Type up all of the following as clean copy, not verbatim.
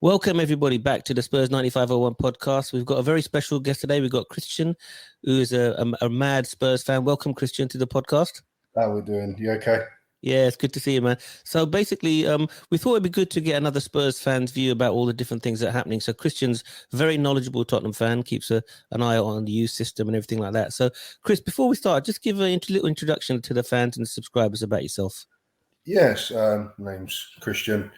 Welcome everybody back to the Spurs 9501 podcast. We've got a very special guest today. We've got Christian, who is a mad Spurs fan. Welcome, Christian, to the podcast. How we doing? You okay? Yeah, it's good to see you, man. So basically, we thought it'd be good to get another Spurs fan's view about all the different things that are happening. So Christian's a very knowledgeable Tottenham fan, keeps an eye on the youth system and everything like that. So, Chris, before we start, just give a little introduction to the fans and the subscribers about yourself. Yes, name's Christian.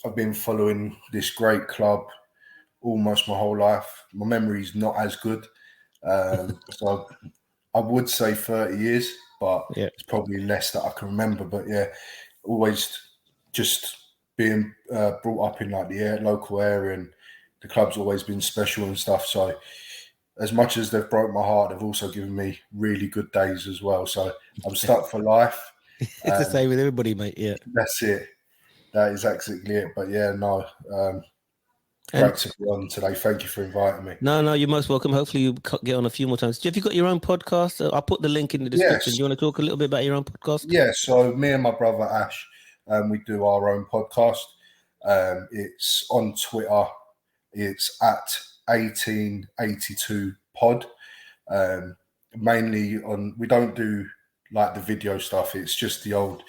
I've been following this great club almost my whole life. My memory's not as good, so I would say 30 years, but It's probably less that I can remember. But yeah, always just being brought up in like the local area, and the club's always been special and stuff. So as much as they've broke my heart, they've also given me really good days as well. So I'm stuck for life. It's the same with everybody, mate. Yeah, that's it. That is exactly it. But yeah, no. Great to be on today. Thank you for inviting me. No, you're most welcome. Hopefully you get on a few more times. Have you got your own podcast? I'll put the link in the description. Yes. Do you want to talk a little bit about your own podcast? Yeah, so me and my brother Ash, we do our own podcast. It's on Twitter. It's at 1882 pod. Mainly on, we don't do like the video stuff. It's just the old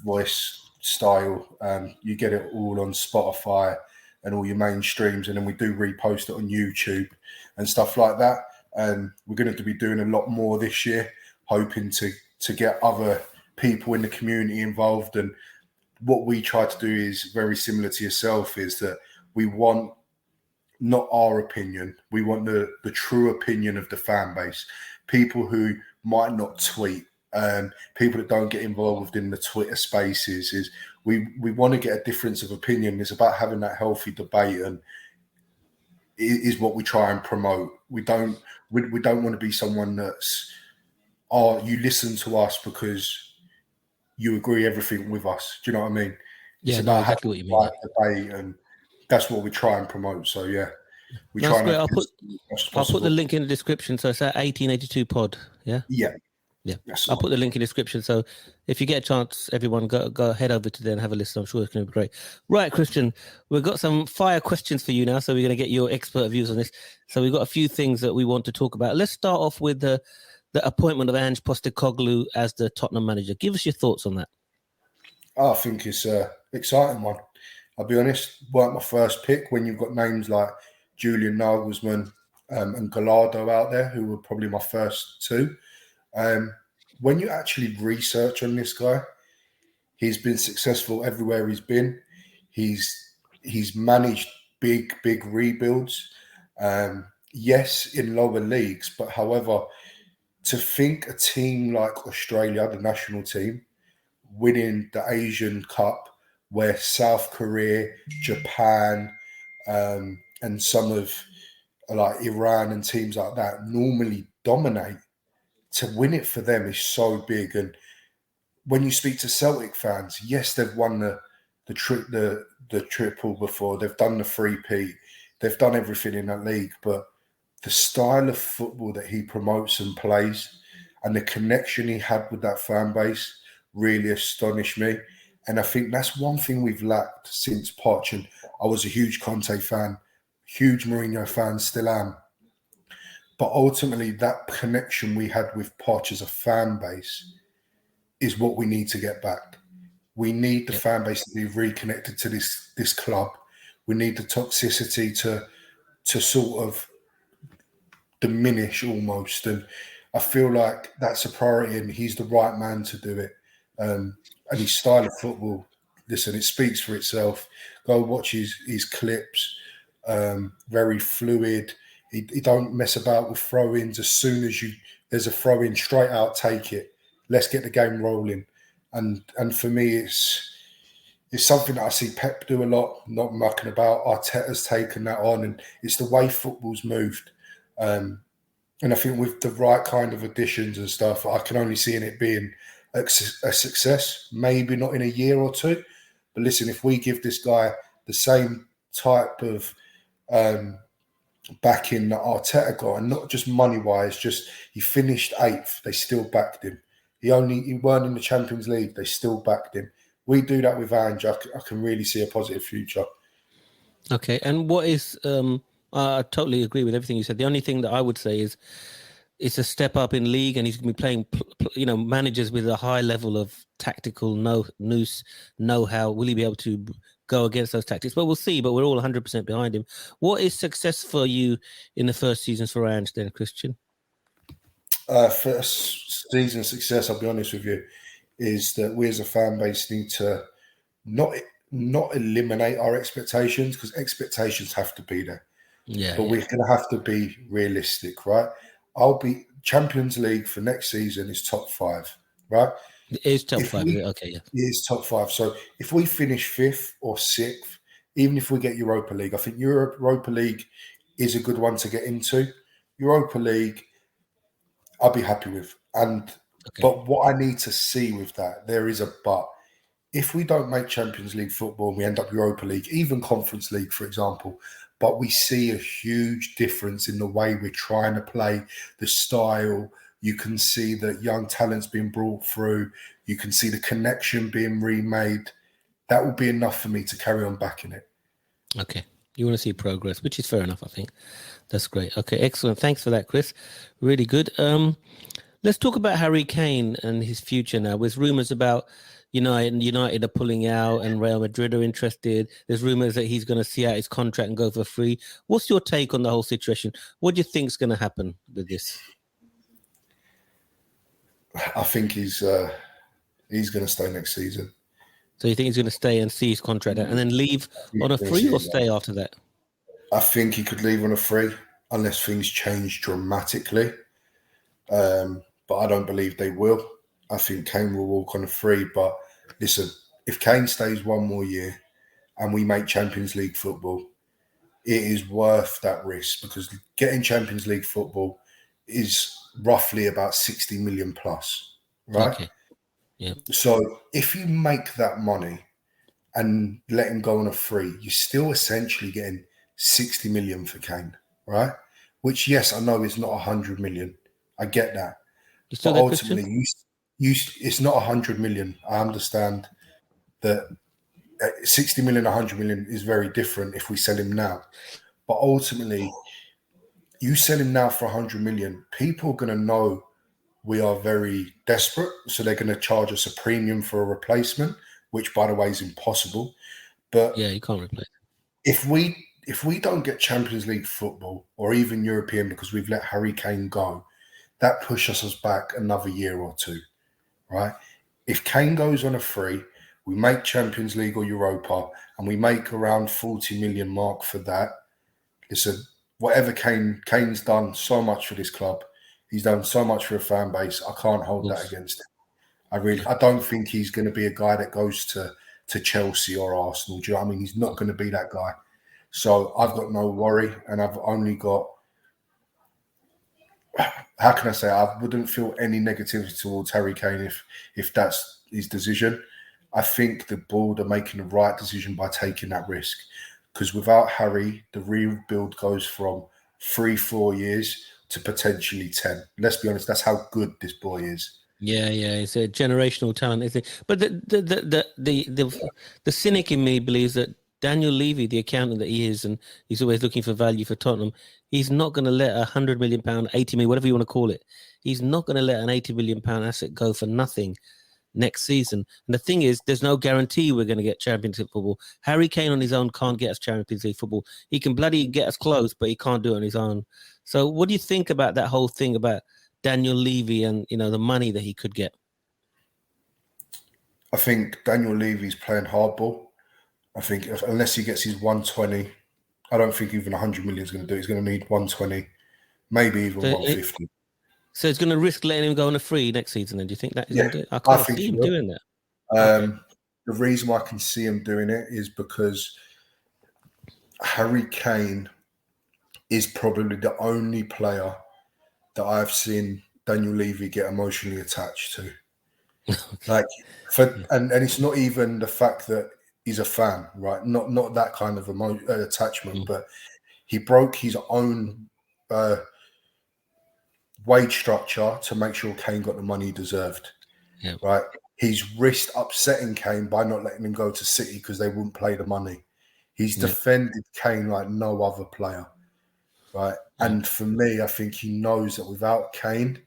voice style. You get it all on Spotify and all your main streams, and then we do repost it on YouTube and stuff like that. We're going to be doing a lot more this year, hoping to get other people in the community involved. And what we try to do is very similar to yourself, is that we want not our opinion, we want the true opinion of the fan base, people who might not tweet, people that don't get involved in the Twitter spaces. Is we want to get a difference of opinion. It's about having that healthy debate, and it is what we try and promote. We don't want to be someone that's, you listen to us because you agree everything with us. Do you know what I mean? Yeah, it's about exactly what you mean. Debate, and that's what we try and promote. So yeah, I'll put the link in the description. So it's at 1882 pod. Yeah. Yeah, I'll put the link in the description. So if you get a chance, everyone go head over to there and have a listen. I'm sure it's going to be great. Right, Christian, we've got some fire questions for you now. So we're going to get your expert views on this. So we've got a few things that we want to talk about. Let's start off with the appointment of Ange Postecoglu as the Tottenham manager. Give us your thoughts on that. I think it's an exciting one. I'll be honest, weren't my first pick when you've got names like Julian Nagelsmann and Gallardo out there, who were probably my first two. When you actually research on this guy, he's been successful everywhere he's been. He's managed big rebuilds. Yes, in lower leagues, but however, to think a team like Australia, the national team, winning the Asian Cup, where South Korea, Japan, and some of like Iran and teams like that normally dominate, to win it for them is so big. And when you speak to Celtic fans, yes, they've won the triple before, they've done the three-peat, they've done everything in that league, but the style of football that he promotes and plays and the connection he had with that fan base really astonished me. And I think that's one thing we've lacked since Poch. And I was a huge Conte fan, huge Mourinho fan, still am. But ultimately, that connection we had with Poch as a fan base is what we need to get back. We need the fan base to be reconnected to this club. We need the toxicity to sort of diminish almost. And I feel like that's a priority, and he's the right man to do it. And his style of football, listen, it speaks for itself. Go watch his clips. Very fluid. He don't mess about with throw-ins. As soon as there's a throw-in, straight out, take it. Let's get the game rolling. And for me, it's something that I see Pep do a lot, not mucking about. Arteta's taken that on, and it's the way football's moved. And I think with the right kind of additions and stuff, I can only see it being a success. Maybe not in a year or two, but listen, if we give this guy the same type of backing that Arteta got, and not just money-wise, just he finished 8th, they still backed him. He weren't in the Champions League, they still backed him. We do that with Ange, I can really see a positive future. Okay, and what is I totally agree with everything you said. The only thing that I would say is it's a step up in league, and he's going to be playing, managers with a high level of tactical know-how. Will he be able to go against those tactics? But we'll see. But we're all 100% behind him. What is success for you in the first seasons for Ange, then, Christian? First season success, I'll be honest with you, is that we as a fan base need to not eliminate our expectations, because expectations have to be there. Yeah, but we're going to have to be realistic, right? I'll be Champions League for next season is top 5, right? it is top 5. Okay, yeah, it is top 5. So if we finish 5th or 6th, even if we get Europa League, I think Europa League is a good one to get into. Europa League, I'll be happy with. But what I need to see with that, there is a but. If we don't make Champions League football and we end up Europa League, even Conference League, for example, but we see a huge difference in the way we're trying to play, the style. You can see that young talent's being brought through. You can see the connection being remade. That will be enough for me to carry on backing it. Okay. You want to see progress, which is fair enough, I think. That's great. Okay, excellent. Thanks for that, Chris. Really good. Let's talk about Harry Kane and his future now. There's rumours about United are pulling out and Real Madrid are interested. There's rumours that he's going to see out his contract and go for free. What's your take on the whole situation? What do you think is going to happen with this? I think he's going to stay next season. So you think he's going to stay and see his contract out and then leave on a free, or stay after that? I think he could leave on a free unless things change dramatically. But I don't believe they will. I think Kane will walk on a free. But listen, if Kane stays one more year and we make Champions League football, it is worth that risk, because getting Champions League football is roughly about 60 million plus, right? Okay. Yeah. So if you make that money and let him go on a free, you're still essentially getting 60 million for Kane, right? Which, yes, I know is not 100 million. I get that. But ultimately, it's not 100 million. I understand that 60 million, 100 million is very different if we sell him now. But ultimately, you sell him now for 100 million, people are going to know we are very desperate. So they're going to charge us a premium for a replacement, which, by the way, is impossible. But yeah, you can't replace it. If we don't get Champions League football or even European because we've let Harry Kane go, that pushes us back another year or two, right? If Kane goes on a free, we make Champions League or Europa, and we make around 40 million mark for that. Listen, whatever Kane's done so much for this club. He's done so much for a fan base. I can't hold that against him. I don't think he's going to be a guy that goes to Chelsea or Arsenal. Do you know what I mean? He's not going to be that guy. So I've got no worry, and I've only got, how can I say, I wouldn't feel any negativity towards Harry Kane if that's his decision. I think the board are making the right decision by taking that risk, because without Harry, the rebuild goes from 3-4 years to potentially 10. Let's be honest, that's how good this boy is. Yeah, it's a generational talent, isn't it? But the cynic in me believes that Daniel Levy, the accountant that he is, and he's always looking for value for Tottenham, he's not going to let £100 million, 80 million, whatever you want to call it. He's not going to let an £80 million asset go for nothing next season. And the thing is, there's no guarantee we're going to get Champions League football. Harry Kane on his own can't get us Champions League football. He can bloody get us close, but he can't do it on his own. So what do you think about that whole thing about Daniel Levy and, the money that he could get? I think Daniel Levy's playing hardball. I think unless he gets his 120, I don't think even 100 million is going to do it. He's going to need 120, maybe even 150. So it's going to risk letting him go on a free next season, then? Do you think that he's going to do it? I can't see him doing that. The reason why I can see him doing it is because Harry Kane is probably the only player that I've seen Daniel Levy get emotionally attached to. And it's not even the fact that he's a fan, right? Not that kind of attachment, but he broke his own wage structure to make sure Kane got the money he deserved. Yeah. Right? He's risked upsetting Kane by not letting him go to City because they wouldn't pay the money. He's defended Kane like no other player, right? And for me, I think he knows that without Kane,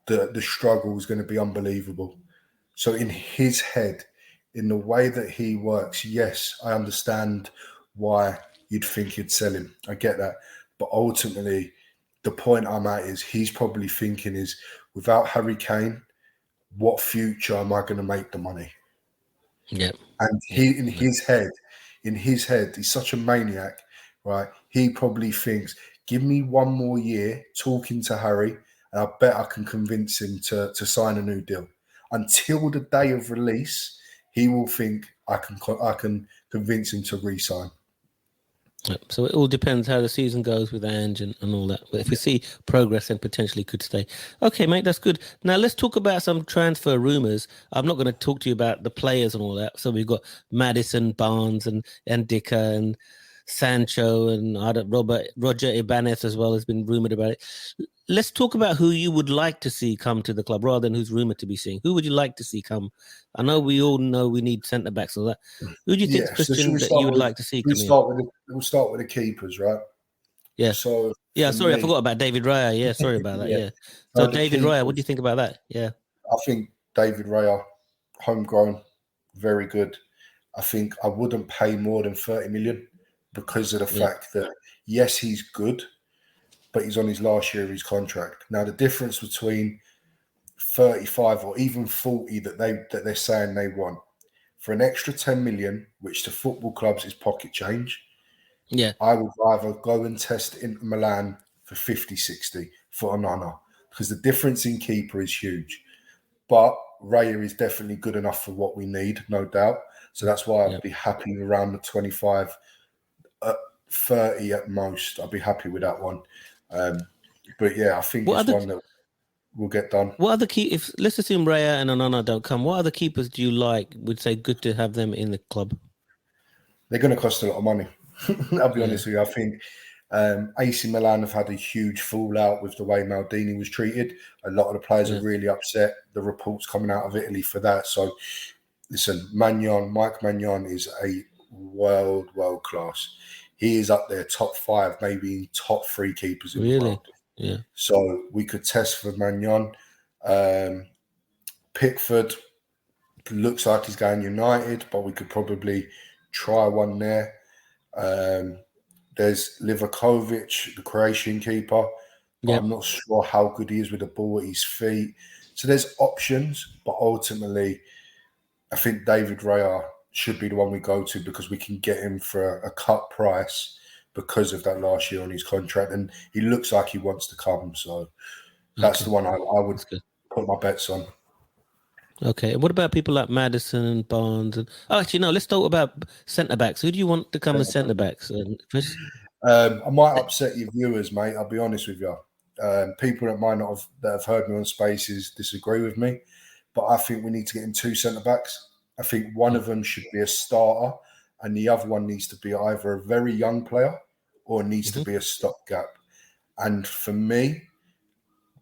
the struggle is going to be unbelievable. So in his head, in the way that he works, yes, I understand why you'd think you'd sell him. I get that. But ultimately, the point I'm at is he's probably thinking is, without Harry Kane, what future am I going to make the money? Yeah. And in his head, he's such a maniac, right? He probably thinks, give me one more year talking to Harry, and I bet I can convince him to sign a new deal. Until the day of release, he will think I can convince him to re-sign. So it all depends how the season goes with Ange and all that. But if we see progress, then potentially could stay. Okay, mate, that's good. Now let's talk about some transfer rumours. I'm not going to talk to you about the players and all that. So we've got Maddison, Barnes, and Dicker, and Sancho, and Roger Ibanez as well has been rumoured about it. Let's talk about who you would like to see come to the club rather than who's rumoured to be seeing. Who would you like to see come? I know we all know we need centre-backs and all that. Who do you think, Christian, that you would like to see come in? We'll start with the keepers, right? Yeah. So sorry, I forgot about David Raya. Yeah, sorry about that. Yeah. So David Raya, what do you think about that? Yeah. I think David Raya, homegrown, very good. I think I wouldn't pay more than 30 million because of the fact that, yes, he's good, but he's on his last year of his contract. Now, the difference between 35 or even 40 that they're saying they want, for an extra 10 million, which to football clubs is pocket change, I would rather go and test Inter Milan for 50, 60 for Onana, because the difference in keeper is huge. But Raya is definitely good enough for what we need, no doubt. So that's why I'd be happy around the 25, 30 at most. I'd be happy with that one. But yeah, I think it's one that will get done. What other if let's assume Raya and Onana don't come, what other keepers do you would say good to have them in the club? They're going to cost a lot of money. I'll be honest with you. I think AC Milan have had a huge fallout with the way Maldini was treated. A lot of the players are really upset. The reports coming out of Italy for that. So listen, Mike Magnan is a world class. He is up there top 5, maybe top 3 keepers in the world. Yeah. So we could test for Magnan. Pickford looks like he's going United, but we could probably try one there. There's Livakovic, the Croatian keeper. But I'm not sure how good he is with the ball at his feet. So there's options, but ultimately, I think David Raya should be the one we go to because we can get him for a cut price because of that last year on his contract. And he looks like he wants to come. So that's the one I would put my bets on. Okay. What about people like Maddison and Barnes? Actually, no, let's talk about centre-backs. Who do you want to come as centre-backs, Chris? I might upset your viewers, mate. I'll be honest with you. People that might not have heard me on Spaces disagree with me, but I think we need to get in 2 centre-backs. I think one of them should be a starter and the other one needs to be either a very young player or needs to be a stopgap. And for me,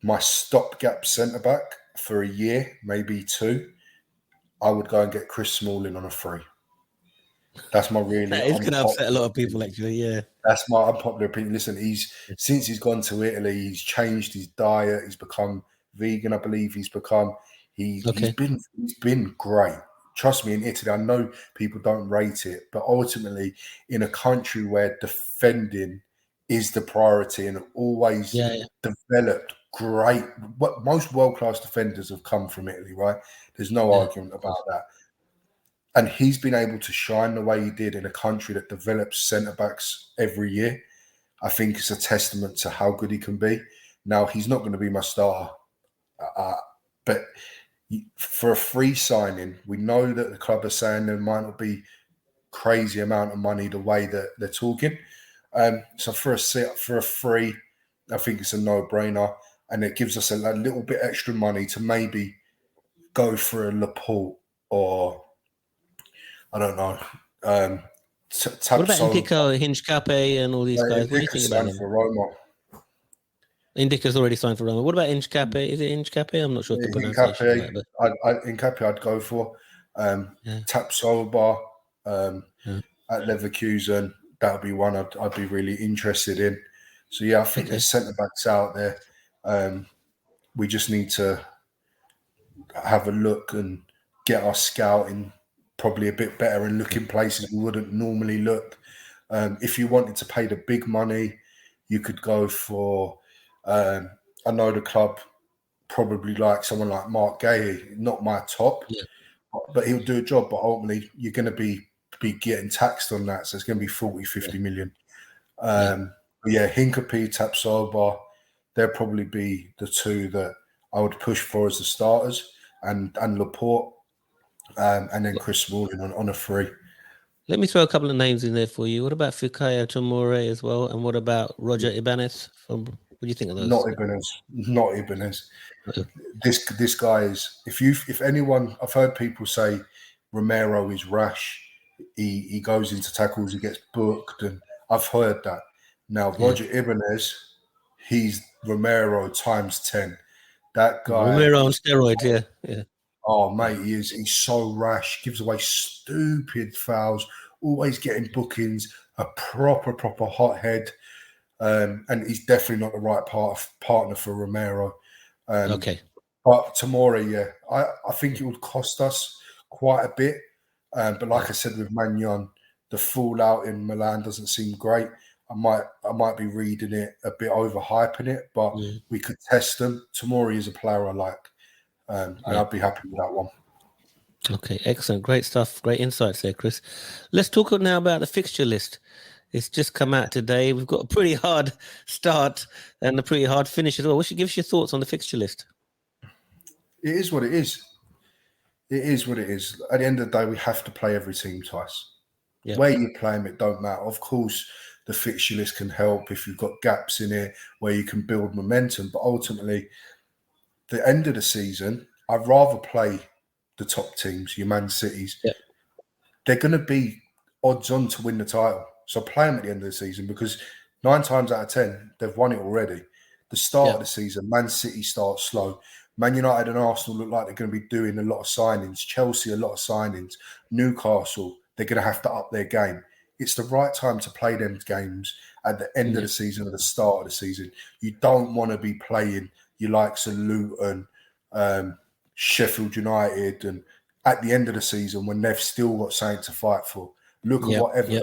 my stopgap centre-back for a year, maybe 2, I would go and get Chris Smalling on a free. That's my really. It's going to upset a lot of people, actually. Yeah, that's my unpopular opinion. Listen, since he's gone to Italy, he's changed his diet. He's become vegan, I believe. He's been great. Trust me, in Italy, I know people don't rate it, but ultimately, in a country where defending is the priority and always developed great. Most world-class defenders have come from Italy, right? There's no argument about that. And he's been able to shine the way he did in a country that develops centre-backs every year. I think it's a testament to how good he can be. Now, he's not going to be my star, but for a free signing, we know that the club are saying there might not be crazy amount of money the way that they're talking. So for a free, I think it's a no-brainer, and it gives us a little bit extra money to maybe go for a Laporte or I don't know. What about Indico, Hinchcape, and all these guys? What do you think about them? For Roma. Indica's already signed for Roma. What about Hinchcape? Is it Hinchcape? I'm not sure the pronunciation. Hinchcape I'd go for. Tapsoba. at Leverkusen. That would be one I'd be really interested in. So yeah, I think there's centre backs out there. We just need to have a look and get our scouting probably a bit better and look in places we wouldn't normally look. If you wanted to pay the big money, you could go for. I know the club probably like someone like Mark Gay, not my top, but he'll do a job. But ultimately, you're going to be getting taxed on that, so it's going to be 40, 50 million. But yeah, Hincapie, Tapsoba, they'll probably be the two that I would push for as the starters, and Laporte, and then Chris Smalling on a free. Let me throw a couple of names in there for you. What about Fikayo Tomori as well? And what about Roger Ibanez? What do you think of those? Not Ibanez. This guy is. If anyone, I've heard people say Romero is rash. He goes into tackles, he gets booked, and I've heard that. Now Roger Ibanez, he's Romero times 10. That guy, Romero on steroids, yeah. Oh mate, he's so rash. Gives away stupid fouls. Always getting bookings. A proper hothead. And he's definitely not the right partner for Romero. Okay. But Tomori, yeah, I think it would cost us quite a bit. But like I said with Magnan, the fallout in Milan doesn't seem great. I might be reading it a bit, overhyping it, but we could test them. Tomori is a player I like, and I'd be happy with that one. Okay, excellent. Great stuff. Great insights there, Chris. Let's talk now about the fixture list. It's just come out today. We've got a pretty hard start and a pretty hard finish as well. Give us your thoughts on the fixture list. It is what it is. It is what it is. At the end of the day, we have to play every team twice. Yep. Where you play them, it don't matter. Of course, the fixture list can help if you've got gaps in it where you can build momentum. But ultimately, the end of the season, I'd rather play the top teams, your Man Cities. Yep. They're going to be odds on to win the title. So play them at the end of the season because 9 times out of 10, they've won it already. The start of the season, Man City starts slow. Man United and Arsenal look like they're going to be doing a lot of signings. Chelsea, a lot of signings. Newcastle, they're going to have to up their game. It's the right time to play them games at the end of the season or the start of the season. You don't want to be playing your likes of Luton, Sheffield United, and at the end of the season when they've still got something to fight for. Look at whatever. Yeah,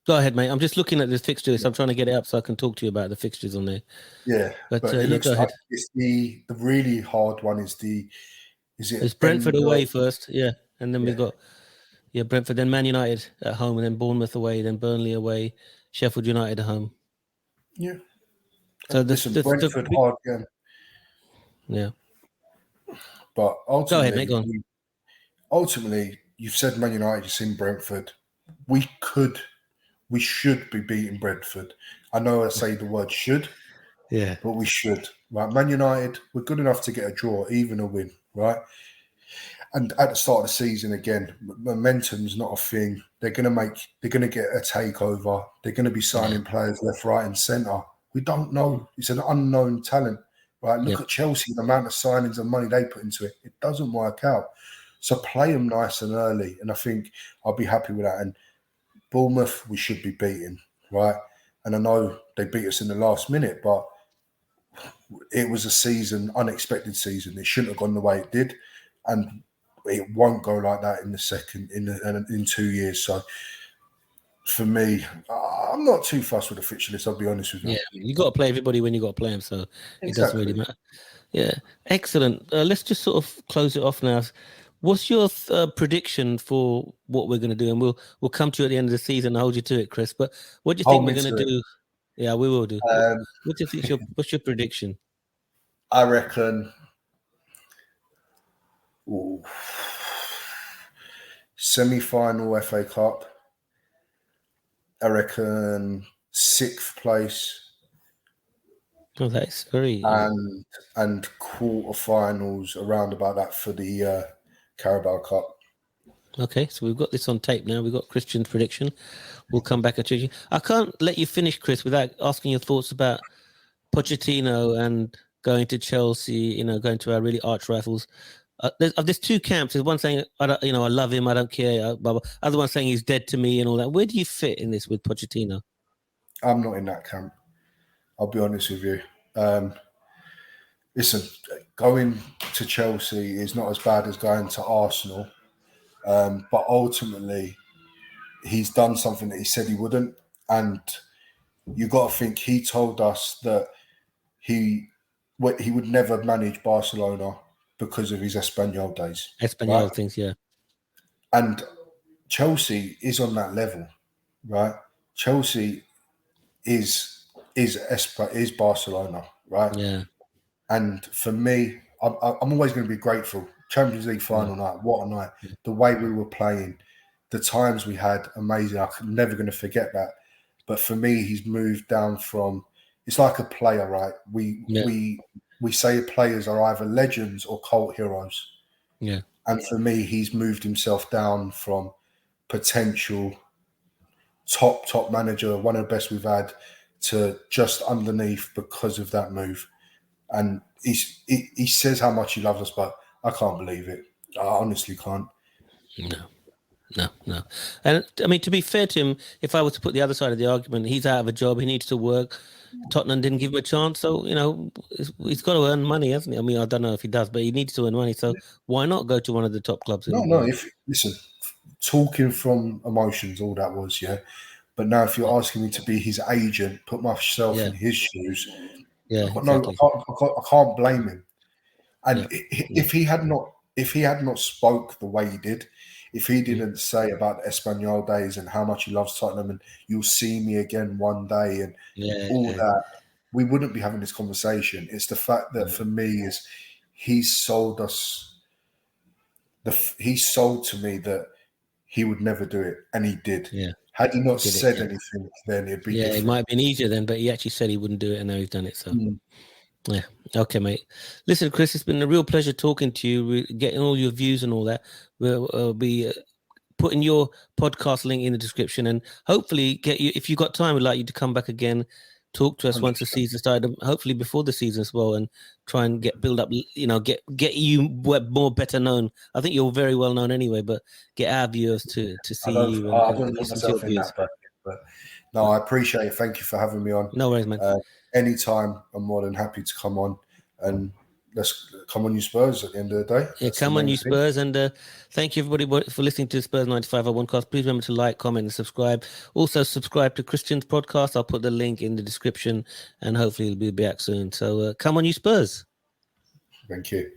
go ahead, mate. I'm just looking at this fixture list. I'm trying to get it up so I can talk to you about the fixtures on there. Yeah, but it looks like it's the really hard one it's Brentford away first, and then we got Brentford, then Man United at home, and then Bournemouth away, then Burnley away, Sheffield United at home. Yeah. So Brentford hard game. Yeah. But ultimately, go ahead, mate. Go on. Ultimately, you've said Man United, you've seen Brentford. We should be beating Brentford. I know I say the word should, but we should. Right, Man United, we're good enough to get a draw, even a win, right? And at the start of the season, again, momentum's not a thing. They're going to get a takeover. They're going to be signing players left, right, and centre. We don't know. It's an unknown talent, right? Look at Chelsea, the amount of signings and money they put into it. It doesn't work out. So play them nice and early, and I think I'll be happy with that. And Bournemouth, we should be beating, right? And I know they beat us in the last minute, but it was a unexpected season. It shouldn't have gone the way it did, and it won't go like that in 2 years. So for me, I'm not too fussed with the fixture list. I'll be honest with you. Yeah, you got to play everybody when you got to play them, so it doesn't really matter. Yeah, excellent. Let's just sort of close it off now. What's your prediction for what we're going to do? And we'll come to you at the end of the season and hold you to it, Chris. But what do you think we're going to do? Yeah, we will do. What's your prediction? I reckon semi-final FA Cup. I reckon 6th place. Oh, that is very... And quarterfinals around about that for the Carabao Cup. Okay, so we've got this on tape now. We've got Christian's prediction. We'll come back at you. I can't let you finish, Chris, without asking your thoughts about Pochettino and going to Chelsea, going to our really arch rivals. there's two camps. There's one saying, I love him, I don't care. Blah, blah. Other one saying he's dead to me and all that. Where do you fit in this with Pochettino? I'm not in that camp. I'll be honest with you. Listen, going to Chelsea is not as bad as going to Arsenal, but ultimately he's done something that he said he wouldn't, and you got to think he told us that he would never manage Barcelona because of his Espanyol days. Espanyol right? things, yeah. And Chelsea is on that level, right? Chelsea is Barcelona, right? Yeah. And for me, I'm always going to be grateful. Champions League final night, what a night! Yeah. The way we were playing, the times we had, amazing. I'm never going to forget that. But for me, he's moved down from. It's like a player, right? We say players are either legends or cult heroes. Yeah. And for me, he's moved himself down from potential top manager, one of the best we've had, to just underneath because of that move. And he says how much he loves us, but I can't believe it. I honestly can't. No. And I mean, to be fair to him, if I was to put the other side of the argument, he's out of a job. He needs to work. Tottenham didn't give him a chance. So, he's got to earn money, hasn't he? I mean, I don't know if he does, but he needs to earn money. So why not go to one of the top clubs? No. Listen, talking from emotions, all that was, yeah. But now if you're asking me to be his agent, put myself in his shoes, exactly. I can't blame him. And if he had not spoke the way he did, if he didn't say about the Espanyol days and how much he loves Tottenham and you'll see me again one day and all that, we wouldn't be having this conversation. It's the fact that for me is he's sold us. He sold to me that he would never do it, and he did. Yeah. Had he not said anything, then it'd be different. It might have been easier then, but he actually said he wouldn't do it, and now he's done it. So. Yeah. Okay, mate. Listen, Chris, it's been a real pleasure talking to you, getting all your views and all that. We'll be putting your podcast link in the description, and hopefully get you, if you've got time, we'd like you to come back again, talk to us 100%. Once the season started, hopefully before the season as well, and try and build up, get you more better known. I think you're very well known anyway, but get our viewers to see you. I don't put myself in that bracket, but no, I appreciate it. Thank you for having me on. No worries, man. Anytime, I'm more than happy to come on, and let's come on, you Spurs. At the end of the day, yeah, come on, you Spurs, and thank you everybody for listening to Spurs 95 cast. Please remember to like, comment, and subscribe. Also, subscribe to Christian's podcast. I'll put the link in the description, and hopefully, it'll be back soon. So, come on, you Spurs. Thank you.